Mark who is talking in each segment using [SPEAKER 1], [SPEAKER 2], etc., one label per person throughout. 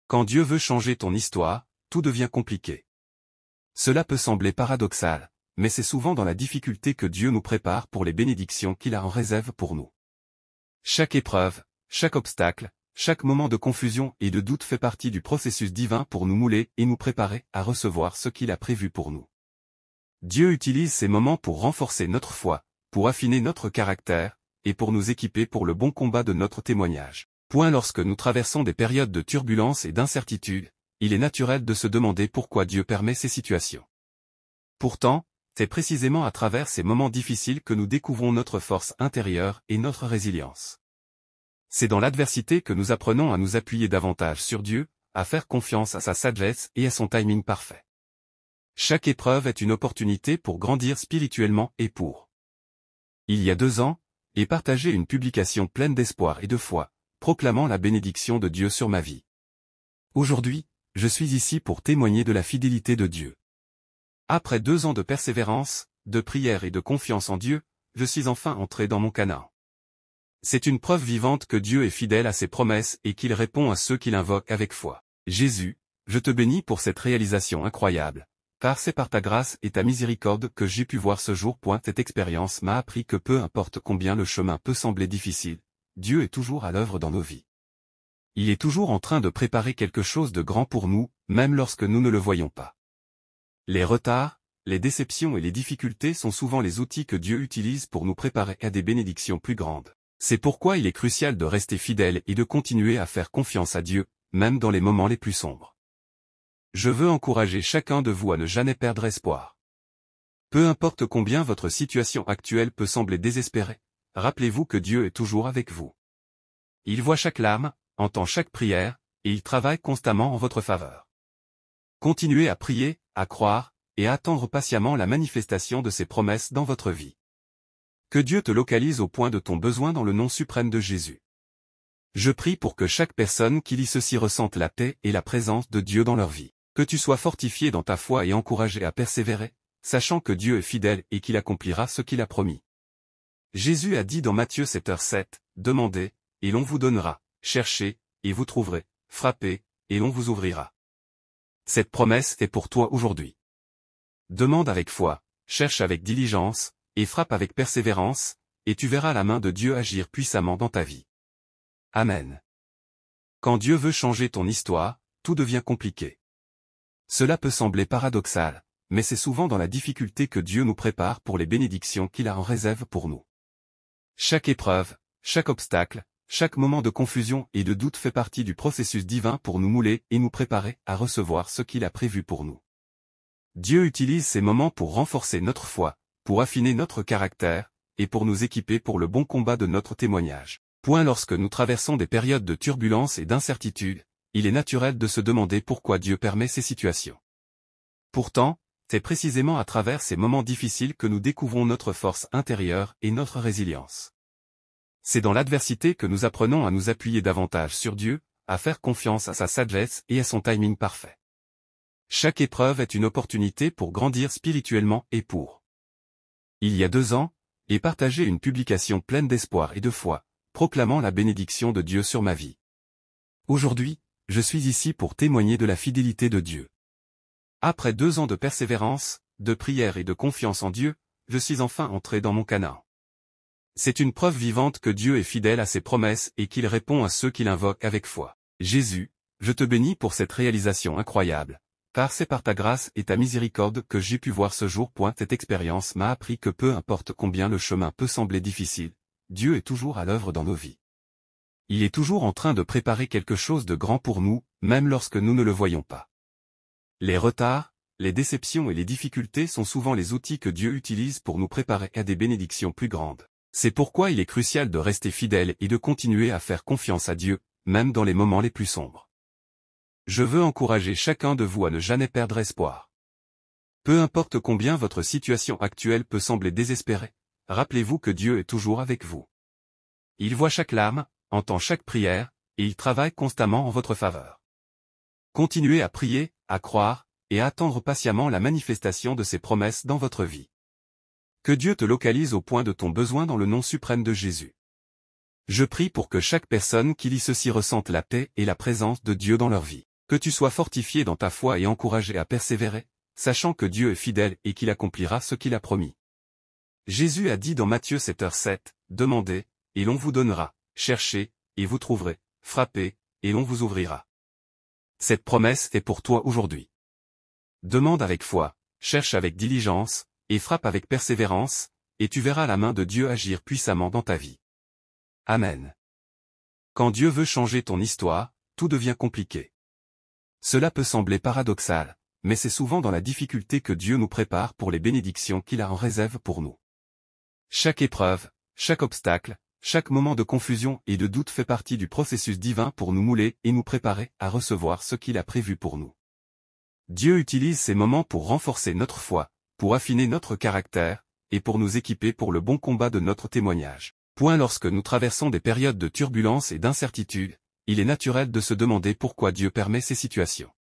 [SPEAKER 1] Quand Dieu veut changer ton histoire, tout devient compliqué. Cela peut sembler paradoxal, mais c'est souvent dans la difficulté que Dieu nous prépare pour les bénédictions qu'il a en réserve pour nous. Chaque épreuve, chaque obstacle, chaque moment de confusion et de doute fait partie du processus divin pour nous mouler et nous préparer à recevoir ce qu'il a prévu pour nous. Dieu utilise ces moments pour renforcer notre foi, pour affiner notre caractère, et pour nous équiper pour le bon combat de notre témoignage. Lorsque nous traversons des périodes de turbulence et d'incertitude, il est naturel de se demander pourquoi Dieu permet ces situations. Pourtant, c'est précisément à travers ces moments difficiles que nous découvrons notre force intérieure et notre résilience. C'est dans l'adversité que nous apprenons à nous appuyer davantage sur Dieu, à faire confiance à sa sagesse et à son timing parfait. Chaque épreuve est une opportunité pour grandir spirituellement et pour. Il y a 2 ans, j'ai partagé une publication pleine d'espoir et de foi, proclamant la bénédiction de Dieu sur ma vie. Aujourd'hui, je suis ici pour témoigner de la fidélité de Dieu. Après 2 ans de persévérance, de prière et de confiance en Dieu, je suis enfin entré dans mon Canaan. C'est une preuve vivante que Dieu est fidèle à ses promesses et qu'il répond à ceux qui l'invoquent avec foi. Jésus, je te bénis pour cette réalisation incroyable, car c'est par ta grâce et ta miséricorde que j'ai pu voir ce jour. Cette expérience m'a appris que peu importe combien le chemin peut sembler difficile, Dieu est toujours à l'œuvre dans nos vies. Il est toujours en train de préparer quelque chose de grand pour nous, même lorsque nous ne le voyons pas. Les retards, les déceptions et les difficultés sont souvent les outils que Dieu utilise pour nous préparer à des bénédictions plus grandes. C'est pourquoi il est crucial de rester fidèle et de continuer à faire confiance à Dieu, même dans les moments les plus sombres. Je veux encourager chacun de vous à ne jamais perdre espoir. Peu importe combien votre situation actuelle peut sembler désespérée, rappelez-vous que Dieu est toujours avec vous. Il voit chaque larme, entend chaque prière, et il travaille constamment en votre faveur. Continuez à prier, à croire, et à attendre patiemment la manifestation de ses promesses dans votre vie. Que Dieu te localise au point de ton besoin dans le nom suprême de Jésus. Je prie pour que chaque personne qui lit ceci ressente la paix et la présence de Dieu dans leur vie. Que tu sois fortifié dans ta foi et encouragé à persévérer, sachant que Dieu est fidèle et qu'il accomplira ce qu'il a promis. Jésus a dit dans Matthieu 7h7, « Demandez, et l'on vous donnera, cherchez, et vous trouverez, frappez, et l'on vous ouvrira. » Cette promesse est pour toi aujourd'hui. Demande avec foi, cherche avec diligence, et frappe avec persévérance, et tu verras la main de Dieu agir puissamment dans ta vie. Amen. Quand Dieu veut changer ton histoire, tout devient compliqué. Cela peut sembler paradoxal, mais c'est souvent dans la difficulté que Dieu nous prépare pour les bénédictions qu'il a en réserve pour nous. Chaque épreuve, chaque obstacle, chaque moment de confusion et de doute fait partie du processus divin pour nous mouler et nous préparer à recevoir ce qu'il a prévu pour nous. Dieu utilise ces moments pour renforcer notre foi, pour affiner notre caractère, et pour nous équiper pour le bon combat de notre témoignage. Lorsque nous traversons des périodes de turbulence et d'incertitude, il est naturel de se demander pourquoi Dieu permet ces situations. Pourtant, c'est précisément à travers ces moments difficiles que nous découvrons notre force intérieure et notre résilience. C'est dans l'adversité que nous apprenons à nous appuyer davantage sur Dieu, à faire confiance à sa sagesse et à son timing parfait. Chaque épreuve est une opportunité pour grandir spirituellement et pour. Il y a 2 ans, j'ai partagé une publication pleine d'espoir et de foi, proclamant la bénédiction de Dieu sur ma vie. Aujourd'hui, je suis ici pour témoigner de la fidélité de Dieu. Après 2 ans de persévérance, de prière et de confiance en Dieu, je suis enfin entré dans mon Canaan. C'est une preuve vivante que Dieu est fidèle à ses promesses et qu'il répond à ceux qui l'invoquent avec foi. Jésus, je te bénis pour cette réalisation incroyable, car c'est par ta grâce et ta miséricorde que j'ai pu voir ce jour. Cette expérience m'a appris que peu importe combien le chemin peut sembler difficile, Dieu est toujours à l'œuvre dans nos vies. Il est toujours en train de préparer quelque chose de grand pour nous, même lorsque nous ne le voyons pas. Les retards, les déceptions et les difficultés sont souvent les outils que Dieu utilise pour nous préparer à des bénédictions plus grandes. C'est pourquoi il est crucial de rester fidèle et de continuer à faire confiance à Dieu, même dans les moments les plus sombres. Je veux encourager chacun de vous à ne jamais perdre espoir. Peu importe combien votre situation actuelle peut sembler désespérée, rappelez-vous que Dieu est toujours avec vous. Il voit chaque larme, entend chaque prière, et il travaille constamment en votre faveur. Continuez à prier, à croire, et à attendre patiemment la manifestation de ses promesses dans votre vie. Que Dieu te localise au point de ton besoin dans le nom suprême de Jésus. Je prie pour que chaque personne qui lit ceci ressente la paix et la présence de Dieu dans leur vie. Que tu sois fortifié dans ta foi et encouragé à persévérer, sachant que Dieu est fidèle et qu'il accomplira ce qu'il a promis. Jésus a dit dans Matthieu 7h7, « Demandez, et l'on vous donnera, cherchez, et vous trouverez, frappez, et l'on vous ouvrira. » Cette promesse est pour toi aujourd'hui. Demande avec foi, cherche avec diligence, et frappe avec persévérance, et tu verras la main de Dieu agir puissamment dans ta vie. Amen. Quand Dieu veut changer ton histoire, tout devient compliqué. Cela peut sembler paradoxal, mais c'est souvent dans la difficulté que Dieu nous prépare pour les bénédictions qu'il a en réserve pour nous. Chaque épreuve, chaque obstacle, chaque moment de confusion et de doute fait partie du processus divin pour nous mouler et nous préparer à recevoir ce qu'il a prévu pour nous. Dieu utilise ces moments pour renforcer notre foi, pour affiner notre caractère, et pour nous équiper pour le bon combat de notre témoignage. Lorsque nous traversons des périodes de turbulence et d'incertitude, il est naturel de se demander pourquoi Dieu permet ces situations.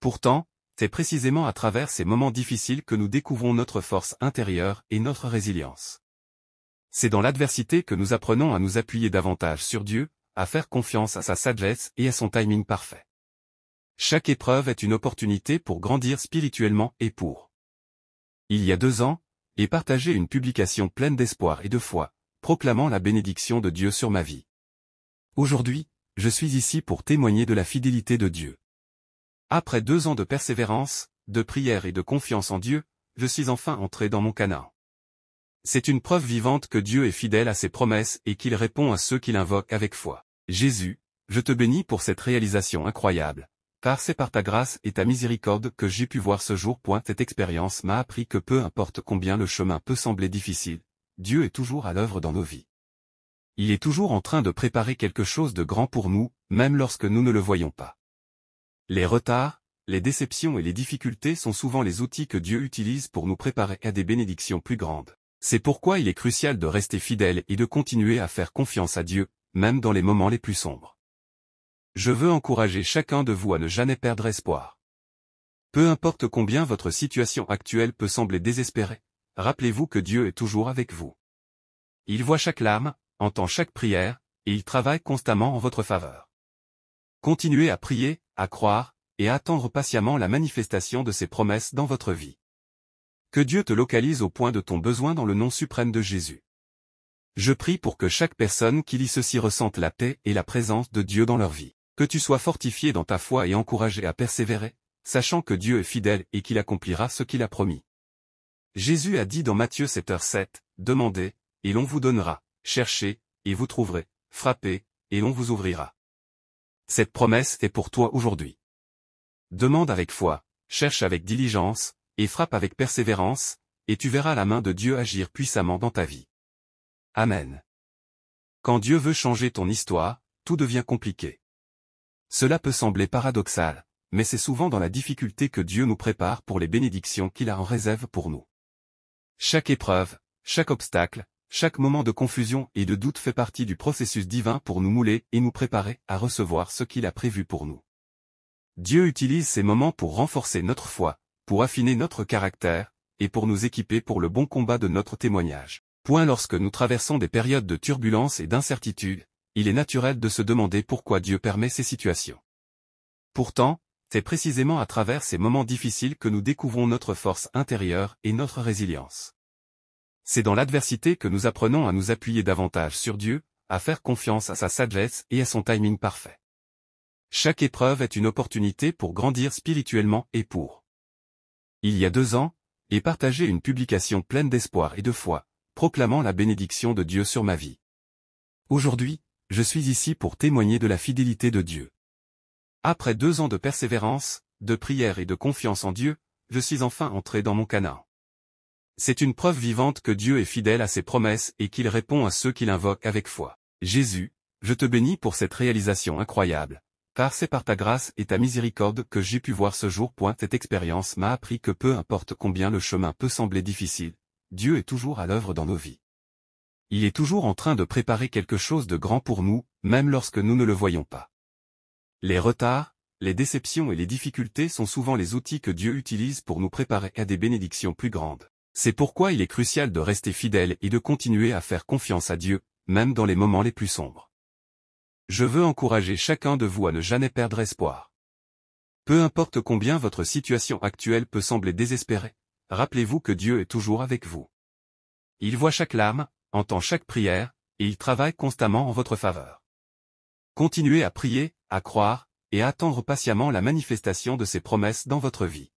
[SPEAKER 1] Pourtant, c'est précisément à travers ces moments difficiles que nous découvrons notre force intérieure et notre résilience. C'est dans l'adversité que nous apprenons à nous appuyer davantage sur Dieu, à faire confiance à sa sagesse et à son timing parfait. Chaque épreuve est une opportunité pour grandir spirituellement et pour. Il y a 2 ans, j'ai partagé une publication pleine d'espoir et de foi, proclamant la bénédiction de Dieu sur ma vie. Aujourd'hui, je suis ici pour témoigner de la fidélité de Dieu. Après 2 ans de persévérance, de prière et de confiance en Dieu, je suis enfin entré dans mon Canaan. C'est une preuve vivante que Dieu est fidèle à ses promesses et qu'il répond à ceux qui l'invoquent avec foi. Jésus, je te bénis pour cette réalisation incroyable, car c'est par ta grâce et ta miséricorde que j'ai pu voir ce jour. Cette expérience m'a appris que peu importe combien le chemin peut sembler difficile, Dieu est toujours à l'œuvre dans nos vies. Il est toujours en train de préparer quelque chose de grand pour nous, même lorsque nous ne le voyons pas. Les retards, les déceptions et les difficultés sont souvent les outils que Dieu utilise pour nous préparer à des bénédictions plus grandes. C'est pourquoi il est crucial de rester fidèle et de continuer à faire confiance à Dieu, même dans les moments les plus sombres. Je veux encourager chacun de vous à ne jamais perdre espoir. Peu importe combien votre situation actuelle peut sembler désespérée, rappelez-vous que Dieu est toujours avec vous. Il voit chaque larme, entend chaque prière, et il travaille constamment en votre faveur. Continuez à prier, à croire, et à attendre patiemment la manifestation de ses promesses dans votre vie. Que Dieu te localise au point de ton besoin dans le nom suprême de Jésus. Je prie pour que chaque personne qui lit ceci ressente la paix et la présence de Dieu dans leur vie. Que tu sois fortifié dans ta foi et encouragé à persévérer, sachant que Dieu est fidèle et qu'il accomplira ce qu'il a promis. Jésus a dit dans Matthieu 7h7, « Demandez, et l'on vous donnera, cherchez, et vous trouverez, frappez, et l'on vous ouvrira. » Cette promesse est pour toi aujourd'hui. Demande avec foi, cherche avec diligence, et frappe avec persévérance, et tu verras la main de Dieu agir puissamment dans ta vie. Amen. Quand Dieu veut changer ton histoire, tout devient compliqué. Cela peut sembler paradoxal, mais c'est souvent dans la difficulté que Dieu nous prépare pour les bénédictions qu'il a en réserve pour nous. Chaque épreuve, chaque obstacle, chaque moment de confusion et de doute fait partie du processus divin pour nous mouler et nous préparer à recevoir ce qu'il a prévu pour nous. Dieu utilise ces moments pour renforcer notre foi, pour affiner notre caractère, et pour nous équiper pour le bon combat de notre témoignage. Lorsque nous traversons des périodes de turbulence et d'incertitude, il est naturel de se demander pourquoi Dieu permet ces situations. Pourtant, c'est précisément à travers ces moments difficiles que nous découvrons notre force intérieure et notre résilience. C'est dans l'adversité que nous apprenons à nous appuyer davantage sur Dieu, à faire confiance à sa sagesse et à son timing parfait. Chaque épreuve est une opportunité pour grandir spirituellement et pour. Il y a 2 ans, j'ai partagé une publication pleine d'espoir et de foi, proclamant la bénédiction de Dieu sur ma vie. Aujourd'hui, je suis ici pour témoigner de la fidélité de Dieu. Après 2 ans de persévérance, de prière et de confiance en Dieu, je suis enfin entré dans mon Canaan. C'est une preuve vivante que Dieu est fidèle à ses promesses et qu'il répond à ceux qui l'invoquent avec foi. Jésus, je te bénis pour cette réalisation incroyable, car c'est par ta grâce et ta miséricorde que j'ai pu voir ce jour. Cette expérience m'a appris que peu importe combien le chemin peut sembler difficile, Dieu est toujours à l'œuvre dans nos vies. Il est toujours en train de préparer quelque chose de grand pour nous, même lorsque nous ne le voyons pas. Les retards, les déceptions et les difficultés sont souvent les outils que Dieu utilise pour nous préparer à des bénédictions plus grandes. C'est pourquoi il est crucial de rester fidèle et de continuer à faire confiance à Dieu, même dans les moments les plus sombres. Je veux encourager chacun de vous à ne jamais perdre espoir. Peu importe combien votre situation actuelle peut sembler désespérée, rappelez-vous que Dieu est toujours avec vous. Il voit chaque larme, entend chaque prière, et il travaille constamment en votre faveur. Continuez à prier, à croire, et à attendre patiemment la manifestation de ses promesses dans votre vie.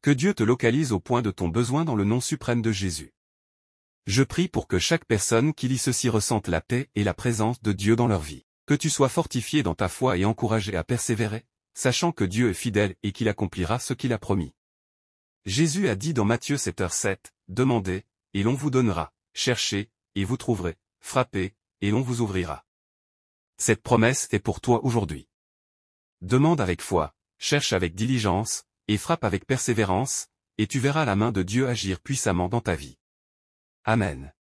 [SPEAKER 1] Que Dieu te localise au point de ton besoin dans le nom suprême de Jésus. Je prie pour que chaque personne qui lit ceci ressente la paix et la présence de Dieu dans leur vie. Que tu sois fortifié dans ta foi et encouragé à persévérer, sachant que Dieu est fidèle et qu'il accomplira ce qu'il a promis. Jésus a dit dans Matthieu 7h7, « Demandez, et l'on vous donnera, cherchez, et vous trouverez, frappez, et l'on vous ouvrira. » Cette promesse est pour toi aujourd'hui. Demande avec foi, cherche avec diligence, et frappe avec persévérance, et tu verras la main de Dieu agir puissamment dans ta vie. Amen.